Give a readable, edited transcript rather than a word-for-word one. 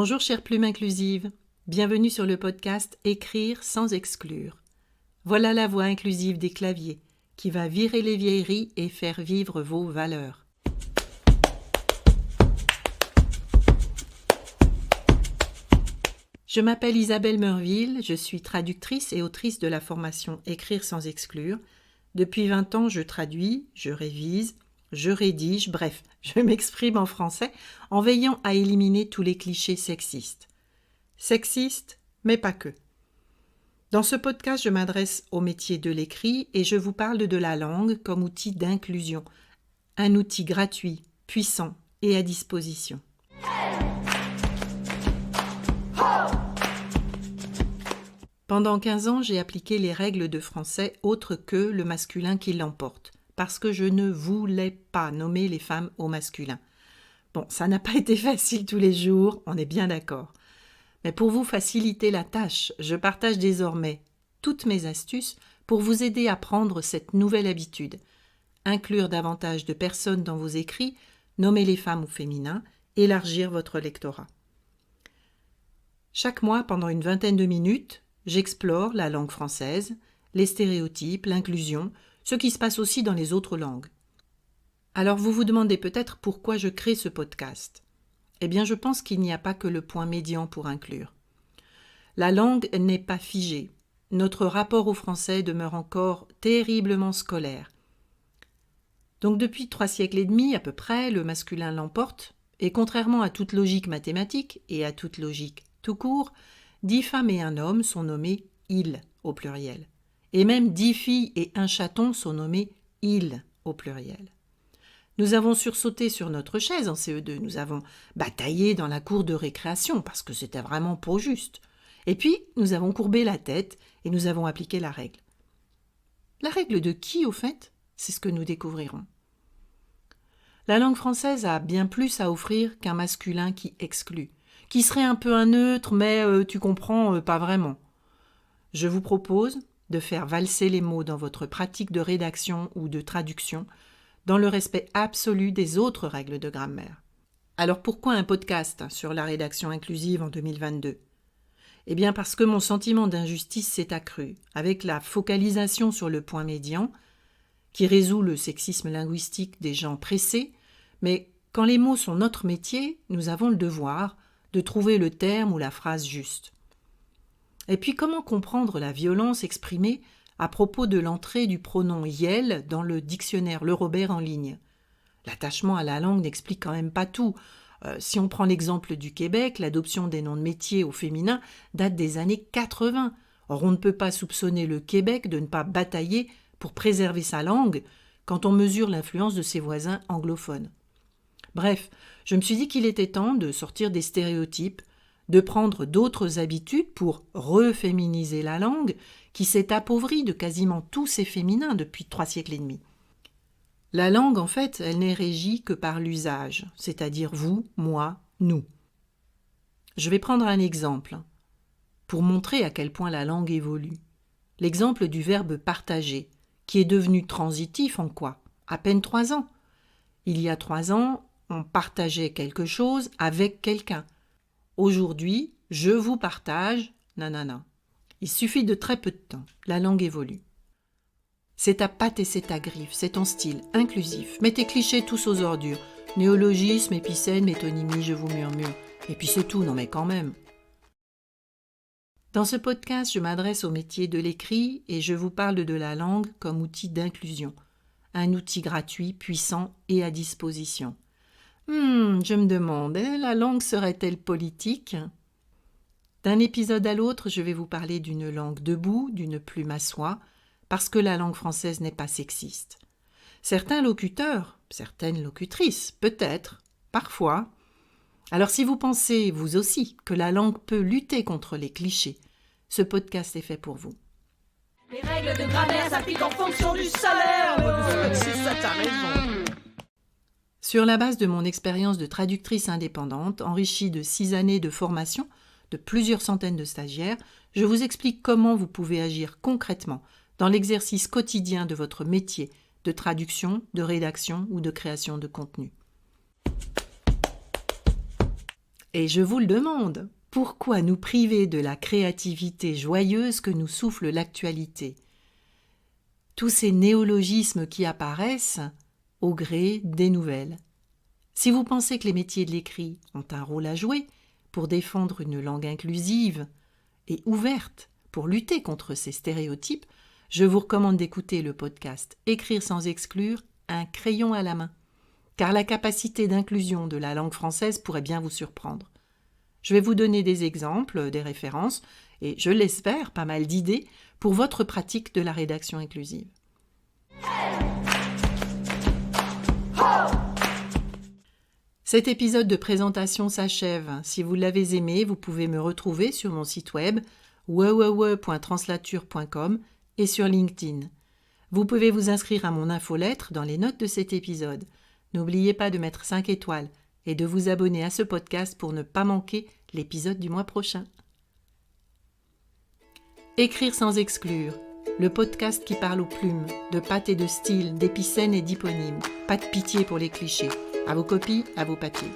Bonjour chère plume inclusive, bienvenue sur le podcast Écrire sans exclure. Voilà la voix inclusive des claviers qui va virer les vieilleries et faire vivre vos valeurs. Je m'appelle Isabelle Meurville, je suis traductrice et autrice de la formation Écrire sans exclure. Depuis 20 ans, je traduis, je révise, je rédige, bref, je m'exprime en français en veillant à éliminer tous les clichés sexistes. Sexistes, mais pas que. Dans ce podcast, je m'adresse au métier de l'écrit et je vous parle de la langue comme outil d'inclusion, un outil gratuit, puissant et à disposition. Pendant 15 ans, j'ai appliqué les règles de français autres que le masculin qui l'emporte, parce que je ne voulais pas nommer les femmes au masculin. Bon, ça n'a pas été facile tous les jours, on est bien d'accord. Mais pour vous faciliter la tâche, je partage désormais toutes mes astuces pour vous aider à prendre cette nouvelle habitude. Inclure davantage de personnes dans vos écrits, nommer les femmes au féminin, élargir votre lectorat. Chaque mois, pendant une vingtaine de minutes, j'explore la langue française, les stéréotypes, l'inclusion, ce qui se passe aussi dans les autres langues. Alors vous vous demandez peut-être pourquoi je crée ce podcast. Eh bien je pense qu'il n'y a pas que le point médian pour inclure. La langue n'est pas figée. Notre rapport au français demeure encore terriblement scolaire. Donc depuis 3 siècles et demi à peu près, le masculin l'emporte, et contrairement à toute logique mathématique et à toute logique tout court, 10 femmes et un homme sont nommés « ils » au pluriel. Et même 10 filles et un chaton sont nommés « ils » au pluriel. Nous avons sursauté sur notre chaise en CE2, nous avons bataillé dans la cour de récréation parce que c'était vraiment pas juste. Et puis, nous avons courbé la tête et nous avons appliqué la règle. La règle de qui, au fait ? C'est ce que nous découvrirons. La langue française a bien plus à offrir qu'un masculin qui exclut, qui serait un peu un neutre, mais tu comprends, pas vraiment. Je vous propose de faire valser les mots dans votre pratique de rédaction ou de traduction, dans le respect absolu des autres règles de grammaire. Alors pourquoi un podcast sur la rédaction inclusive en 2022 ? Eh bien parce que mon sentiment d'injustice s'est accru, avec la focalisation sur le point médian, qui résout le sexisme linguistique des gens pressés, mais quand les mots sont notre métier, nous avons le devoir de trouver le terme ou la phrase juste. Et puis comment comprendre la violence exprimée à propos de l'entrée du pronom « yel » dans le dictionnaire Le Robert en ligne. L'attachement à la langue n'explique quand même pas tout. Si on prend l'exemple du Québec, l'adoption des noms de métiers au féminin date des années 80. Or, on ne peut pas soupçonner le Québec de ne pas batailler pour préserver sa langue quand on mesure l'influence de ses voisins anglophones. Bref, je me suis dit qu'il était temps de sortir des stéréotypes, de prendre d'autres habitudes pour reféminiser la langue qui s'est appauvrie de quasiment tous ses féminins depuis 3 siècles et demi. La langue, en fait, elle n'est régie que par l'usage, c'est-à-dire vous, moi, nous. Je vais prendre un exemple pour montrer à quel point la langue évolue. L'exemple du verbe partager, qui est devenu transitif en quoi ? À peine 3 ans. Il y a 3 ans, on partageait quelque chose avec quelqu'un. Aujourd'hui, je vous partage, nanana. Il suffit de très peu de temps, la langue évolue. C'est ta patte et c'est ta griffe, c'est ton style, inclusif. Mets tes clichés tous aux ordures. Néologisme, épicène, métonymie, je vous murmure. Et puis c'est tout, non mais quand même. Dans ce podcast, je m'adresse au métier de l'écrit et je vous parle de la langue comme outil d'inclusion. Un outil gratuit, puissant et à disposition. Je me demande, la langue serait-elle politique ? D'un épisode à l'autre, je vais vous parler d'une langue debout, d'une plume à soie, parce que la langue française n'est pas sexiste. Certains locuteurs, certaines locutrices, peut-être, parfois. Alors si vous pensez, vous aussi, que la langue peut lutter contre les clichés, ce podcast est fait pour vous. Les règles de grammaire s'appliquent en fonction du salaire. C'est ça, t'as raison. Sur la base de mon expérience de traductrice indépendante, enrichie de 6 années de formation, de plusieurs centaines de stagiaires, je vous explique comment vous pouvez agir concrètement dans l'exercice quotidien de votre métier de traduction, de rédaction ou de création de contenu. Et je vous le demande, pourquoi nous priver de la créativité joyeuse que nous souffle l'actualité ? Tous ces néologismes qui apparaissent au gré des nouvelles. Si vous pensez que les métiers de l'écrit ont un rôle à jouer pour défendre une langue inclusive et ouverte pour lutter contre ces stéréotypes, je vous recommande d'écouter le podcast « Écrire sans exclure, un crayon à la main », car la capacité d'inclusion de la langue française pourrait bien vous surprendre. Je vais vous donner des exemples, des références et, je l'espère, pas mal d'idées pour votre pratique de la rédaction inclusive. Cet épisode de présentation s'achève. Si vous l'avez aimé, vous pouvez me retrouver sur mon site web www.translature.com et sur LinkedIn. Vous pouvez vous inscrire à mon infolettre dans les notes de cet épisode. N'oubliez pas de mettre 5 étoiles et de vous abonner à ce podcast pour ne pas manquer l'épisode du mois prochain. Écrire sans exclure, le podcast qui parle aux plumes, de pattes et de style, d'épicènes et d'hyponymes. Pas de pitié pour les clichés. À vos copies, à vos papiers.